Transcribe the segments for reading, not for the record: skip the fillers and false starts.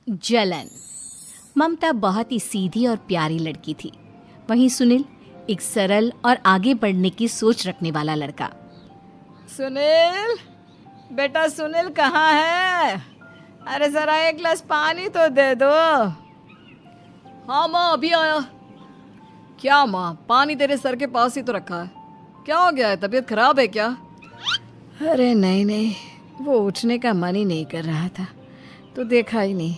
जलन। ममता बहुत ही सीधी और प्यारी लड़की थी, वहीं सुनील एक सरल और आगे बढ़ने की सोच रखने वाला लड़का। सुनील, बेटा सुनील कहाँ है? अरे जरा एक गिलास पानी तो दे दो। हाँ माँ, अभी आया। क्या माँ, पानी तेरे सर के पास ही तो रखा है, क्या हो गया है? तबीयत खराब है क्या? अरे नहीं नहीं, वो उठने का मन ही नहीं कर रहा था तो देखा ही नहीं।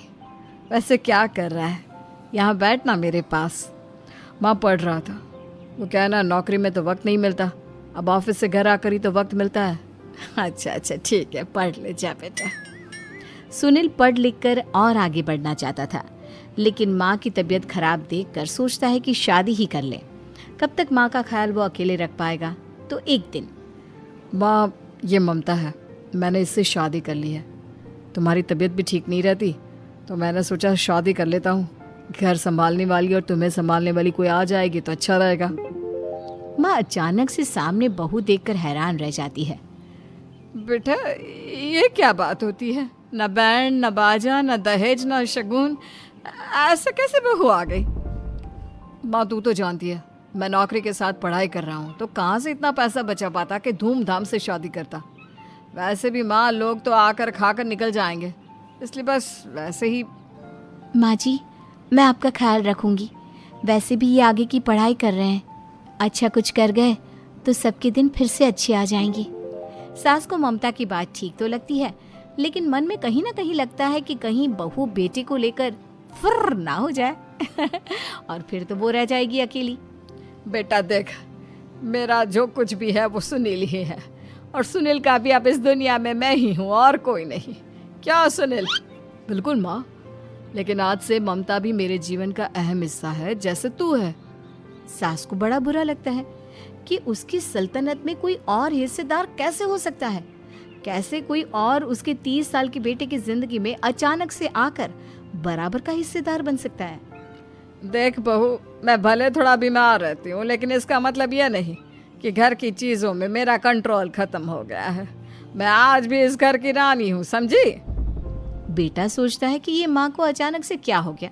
वैसे क्या कर रहा है? यहाँ बैठना मेरे पास। माँ पढ़ रहा था। वो कहना नौकरी में तो वक्त नहीं मिलता, अब ऑफिस से घर आकर ही तो वक्त मिलता है। अच्छा अच्छा ठीक है, पढ़ ले जा बेटा। सुनील पढ़ लिख कर और आगे बढ़ना चाहता था, लेकिन माँ की तबीयत खराब देखकर सोचता है कि शादी ही कर ले। कब तक माँ का ख्याल वो अकेले रख पाएगा? तो एक दिन, माँ ये ममता है, मैंने इससे शादी कर ली है। तुम्हारी तबीयत भी ठीक नहीं रहती तो मैंने सोचा शादी कर लेता हूँ। घर संभालने वाली और तुम्हें संभालने वाली कोई आ जाएगी तो अच्छा रहेगा। माँ अचानक से सामने बहू देखकर हैरान रह जाती है। बेटा ये क्या बात होती है? न बैंड, न बाजा, न दहेज, न शगुन, ऐसे कैसे बहू आ गई? माँ तू तो जानती है मैं नौकरी के साथ पढ़ाई कर रहा हूँ, तो कहाँ से इतना पैसा बचा पाता कि धूमधाम से शादी करता। वैसे भी माँ लोग तो आकर खाकर निकल जाएंगे, इसलिए बस वैसे ही। माँ जी, मैं आपका ख्याल रखूंगी। वैसे भी ये आगे की पढ़ाई कर रहे हैं, अच्छा कुछ कर गए तो सबके दिन फिर से अच्छे आ जाएंगे। सास को ममता की बात ठीक तो लगती है, लेकिन मन में कहीं ना कहीं लगता है कि कहीं बहू बेटे को लेकर फुर्र ना हो जाए और फिर तो वो रह जाएगी अकेली। बेटा देख, मेरा जो कुछ भी है वो सुनील ही है, और सुनील का भी अब इस दुनिया में मैं ही हूँ और कोई नहीं। क्या सुनील? बिल्कुल माँ, लेकिन आज से ममता भी मेरे जीवन का अहम हिस्सा है, जैसे तू है। सास को बड़ा बुरा लगता है कि उसकी सल्तनत में कोई और हिस्सेदार कैसे हो सकता है। कैसे कोई और उसके 30 साल के बेटे की जिंदगी में अचानक से आकर बराबर का हिस्सेदार बन सकता है। देख बहू, मैं भले थोड़ा बीमार रहती हूँ, लेकिन इसका मतलब यह नहीं कि घर की चीज़ों में मेरा कंट्रोल खत्म हो गया है। मैं आज भी इस घर की रानी हूँ, समझी? बेटा सोचता है कि ये माँ को अचानक से क्या हो गया।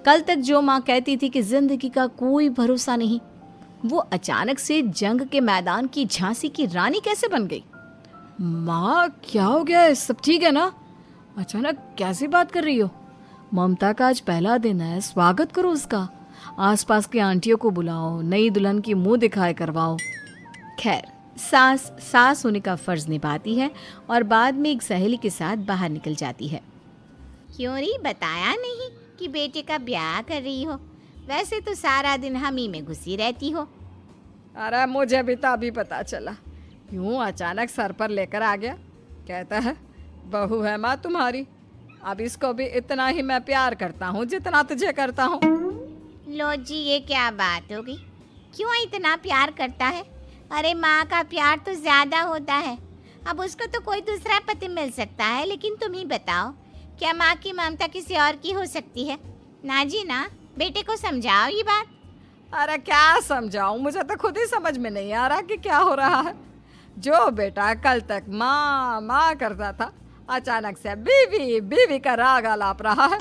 कल तक जो माँ कहती थी कि जिंदगी का कोई भरोसा नहीं, वो अचानक से जंग के मैदान की झांसी की रानी कैसे बन गई? माँ क्या हो गया है? सब ठीक है ना? अचानक कैसी बात कर रही हो? ममता का आज पहला दिन है, स्वागत करो उसका। आसपास की आंटियों को बुलाओ, नई दुल्हन की मुंह दिखाए करवाओ। खैर, सास होने का फर्ज निभाती है और बाद में एक सहेली के साथ बाहर निकल जाती है। क्यों री बताया नहीं कि बेटे का ब्याह कर रही हो? वैसे तो सारा दिन हम ही में घुसी रहती हो। अरे मुझे भी तो अभी पता चला, यूं अचानक सर पर लेकर आ गया। कहता है बहू है माँ तुम्हारी, अब इसको भी इतना ही मैं प्यार करता हूँ जितना तुझे करता हूँ। लो जी, ये क्या बात होगी? क्यों इतना प्यार करता है? अरे माँ का प्यार तो ज्यादा होता है। अब उसको तो कोई दूसरा पति मिल सकता है, लेकिन तुम ही बताओ, क्या माँ की ममता किसी और की हो सकती है? ना जी ना, बेटे को समझाओ ये बात। अरे क्या समझाऊं, मुझे तो खुद ही समझ में नहीं आ रहा कि क्या हो रहा है। जो बेटा कल तक माँ माँ करता था, अचानक से बीवी बीवी का राग आलाप रहा है।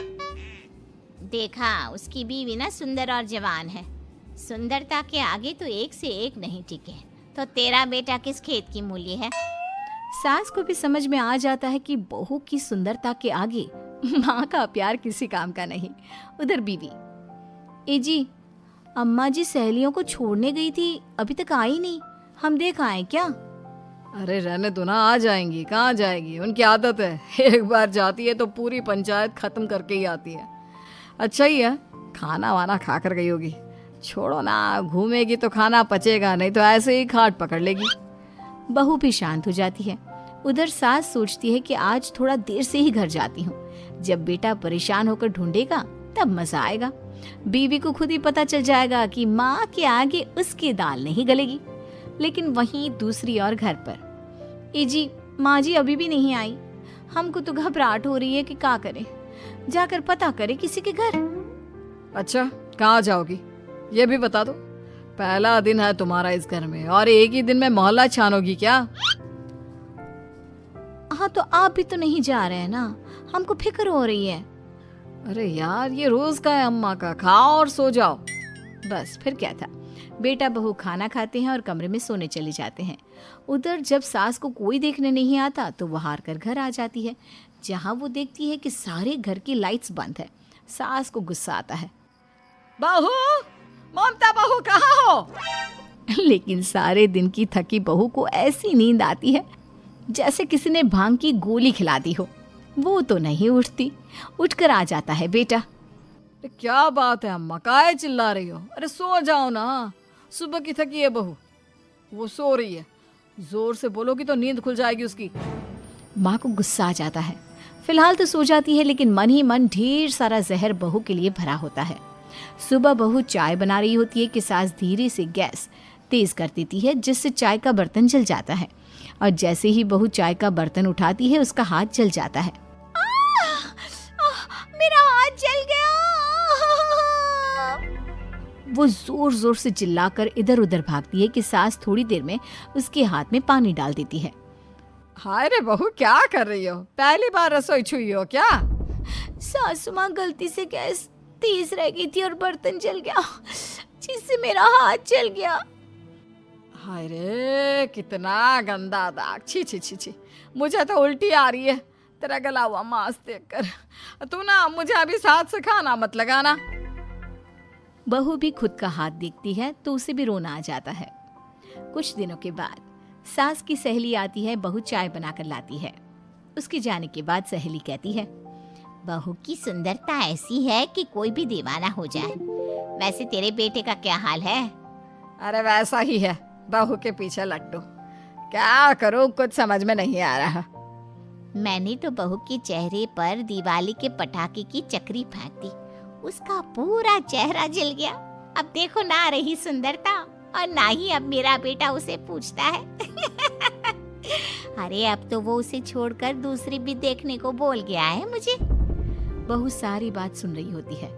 देखा, उसकी बीवी ना सुंदर और जवान है। सुंदरता के आगे तो एक से एक नहीं टिके, तो तेरा बेटा किस खेत की मूली है? सास को भी समझ में आ जाता है कि बहू की सुंदरता के आगे माँ का प्यार किसी काम का नहीं। उधर बीवी, ए जी, अम्मा जी सहेलियों को छोड़ने गई थी, अभी तक आई नहीं, हम देख आए क्या? अरे रहने दो ना, आ जाएंगी। कहाँ जाएगी, उनकी आदत है, एक बार जाती है तो पूरी पंचायत खत्म करके ही आती है। अच्छा ही है, खाना वाना खा कर गई होगी। छोड़ो ना, घूमेगी तो खाना पचेगा नहीं तो ऐसे ही खाट पकड़ लेगी। बहू भी शांत हो जाती है। उधर सास सोचती है कि आज थोड़ा देर से ही घर जाती हूँ, जब बेटा परेशान होकर ढूंढेगा तब मजा आएगा। बीवी को खुद ही पता चल जाएगा कि माँ के आगे उसकी दाल नहीं गलेगी। लेकिन वहीं दूसरी ओर घर पर, ए जी, माँ जी अभी भी नहीं आई, हमको तो घबराहट हो रही है कि क्या करें, जाकर पता करें किसी के घर। अच्छा, कहाँ जाओगी ये भी बता दो। पहला दिन है तुम्हारा इस घर में और एक ही दिन में मोहल्ला छानोगी क्या? हाँ, तो आप भी तो नहीं जा रहे हैं ना, हमको फिक्र हो रही है। अरे यार, ये रोज का है अम्मा का, खाओ और सो जाओ। बस फिर क्या था। बेटा बहू खाना खाते हैं और कमरे में सोने चले जाते हैं। उधर जब सास को कोई देखने नहीं आता तो वो हार कर घर आ जाती है, जहाँ वो देखती है कि सारे घर की लाइट्स बंद है। सास को गुस्सा आता है। बहू, ममता बहू कहाँ हो? लेकिन सारे दिन की थकी बहू को ऐसी नींद आती है जैसे किसी ने भांग की गोली खिला दी हो। वो तो नहीं उठती। उठकर आ जाता है बेटा। अरे क्या बात है अम्मा, काहे चिल्ला रही हो? अरे सो जाओ ना, सुबह की थकी है बहू, वो सो रही है। जोर से बोलोगी तो नींद खुल जाएगी उसकी। माँ को गुस्सा आ जाता है। फिलहाल तो सो जाती है, लेकिन मन ही मन ढेर सारा जहर बहू के लिए भरा होता है। सुबह बहू चाय बना रही होती है कि सास धीरे से गैस तेज कर देती है, जिससे चाय का बर्तन जल जाता है। और जैसे ही बहू चाय का बर्तन उठाती है उसका हाथ जल जाता है। मेरा हाथ जल गया। वो जोर जोर से चिल्लाकर इधर उधर भागती है कि सास थोड़ी देर में उसके हाथ में पानी डाल देती है। हाय रे बहू, क्या कर रही हो? पहली बार रसोई छुई हो क्या? सासू माँ गलती से गैस तेज रह गई थी और बर्तन जल गया, जिससे मेरा हाथ जल गया। हाय रे, कितना गंदा दाग। छी छी छी छी, मुझे तो उल्टी आ रही है तेरा गला हुआ मांस देखकर। तू ना मुझे अभी साथ से खाना मत लगाना। बहू भी खुद का हाथ देखती है तो उसे भी रोना आ जाता है। कुछ दिनों के बाद सास की सहेली आती है। बहू चाय बनाकर लाती है। उसके जाने के बाद सहेली कहती है, बहू की सुंदरता ऐसी है कि कोई भी दीवाना हो जाए। वैसे तेरे बेटे का क्या हाल है? अरे वैसा ही है, बहू के पीछे लट्टू। क्या करूं, कुछ समझ में नहीं आ रहा। मैंने तो बहू के चेहरे पर दिवाली के पटाखे की चक्री फेंक दी, उसका पूरा चेहरा जल गया। अब देखो ना रही सुंदरता, और ना ही अब मेरा बेटा उसे पूछता है। अरे अब तो वो उसे छोड़कर दूसरी भी देखने को बोल गया है मुझे। बहू सारी बात सुन रही होती है।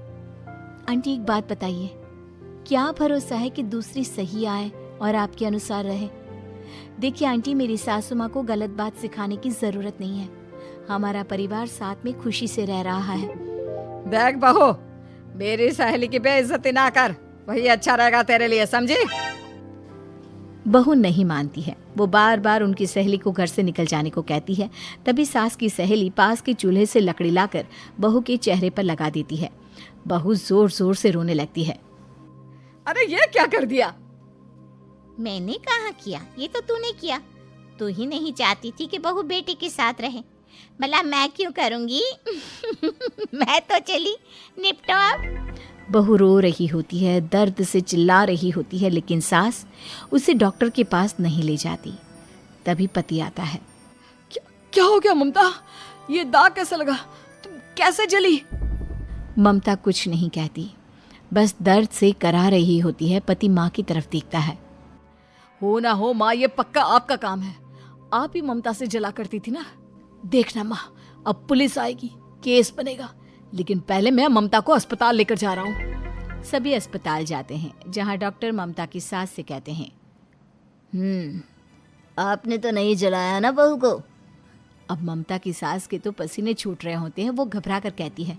आंटी एक बात बताइए, क्या भरोसा है कि दूसरी सही आए और आपके अनुसार रहे? देखिए आंटी, मेरी सासू माँ को गलत बात सिखाने की जरूरत नहीं है। हमारा परिवार साथ में खुशी से रह रहा है। देख बहू, मेरी सहेली की बेइज्जती ना कर, वही अच्छा रहेगा तेरे लिए, समझी? बहू नहीं मानती है। वो बार बार उनकी सहेली को घर से निकल जाने को कहती है। तभी सास की सहेली पास के चूल्हे से लकड़ी लाकर बहू के चेहरे पर लगा देती है। बहू जोर जोर से रोने लगती है। अरे ये क्या कर दिया? मैंने कहाँ किया, ये तो तूने किया। तू ही नहीं चाहती थी कि बहू बेटे के साथ रहे, भला मैं क्यों करूंगी? मैं तो चली, निपटो अब। बहू रो रही होती है, दर्द से चिल्ला रही होती है, लेकिन सास उसे डॉक्टर के पास नहीं ले जाती। तभी पति आता है। क्या हो गया ममता? ये दाग कैसे लगा? तुम कैसे जली? ममता कुछ नहीं कहती, बस दर्द से करा रही होती है। पति माँ की तरफ देखता है। हो ना हो माँ, ये पक्का आपका काम है। आप ही ममता से जला करती थी ना। देखना माँ, अब पुलिस आएगी, केस बनेगा, लेकिन पहले मैं ममता को अस्पताल लेकर जा रहा हूँ। सभी अस्पताल जाते हैं, जहाँ डॉक्टर ममता की सास से कहते हैं, आपने तो नहीं जलाया ना बहू को? अब ममता की सास के तो पसीने छूट रहे होते हैं। वो घबरा कर कहती है,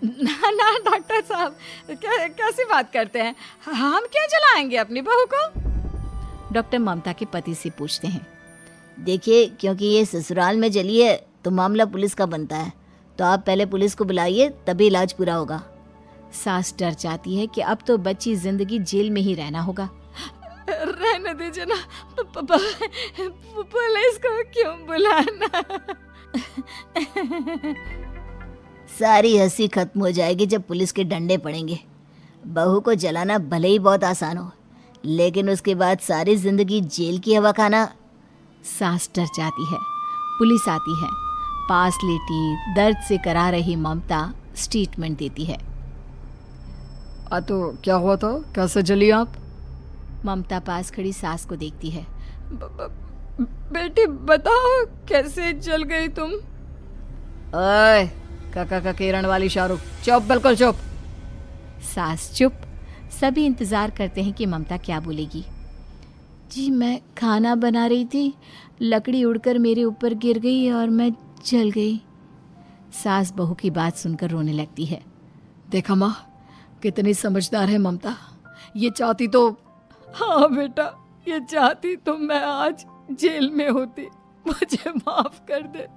ना ना डॉक्टर साहब, कैसी बात करते हैं? हम क्या जलाएंगे अपनी बहू को? डॉक्टर ममता के पति से पूछते हैं। देखिए, क्योंकि ये ससुराल में जली है तो मामला पुलिस का बनता है, तो आप पहले पुलिस को बुलाइए, तभी इलाज पूरा होगा। सास डर जाती है कि अब तो बच्ची जिंदगी जेल में ही रहना होगा। रहने दीजिए ना, पुलिस को क्यों बुलाना? सारी हंसी खत्म हो जाएगी जब पुलिस के डंडे पड़ेंगे। बहू को जलाना भले ही बहुत आसान हो, लेकिन उसके बाद सारी जिंदगी जेल की हवा खाना। सास डर जाती है। पुलिस आती है। पास लेटी दर्द से करा रही ममता स्टेटमेंट देती है। तो क्या हुआ था? कैसे जली आप? ममता पास खड़ी सास को देखती है। बेटी बताओ, कैसे जल गई तुम? ओए, काका का किरण वाली शाहरुख, चुप, बिल्कुल चुप। सास चुप। सभी इंतजार करते हैं कि ममता क्या बोलेगी। जी मैं खाना बना रही थी, लकड़ी उड़कर मेरे ऊपर गिर गई और मैं जल गई। सास बहू की बात सुनकर रोने लगती है। देखा माँ, कितनी समझदार है ममता। ये चाहती तो, हाँ बेटा, ये चाहती तो मैं आज जेल में होती। मुझे माफ कर दे।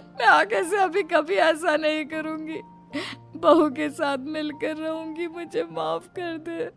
मैं आगे से अभी कभी ऐसा नहीं करूंगी। बहू के साथ मिलकर रहूंगी। मुझे माफ कर दे।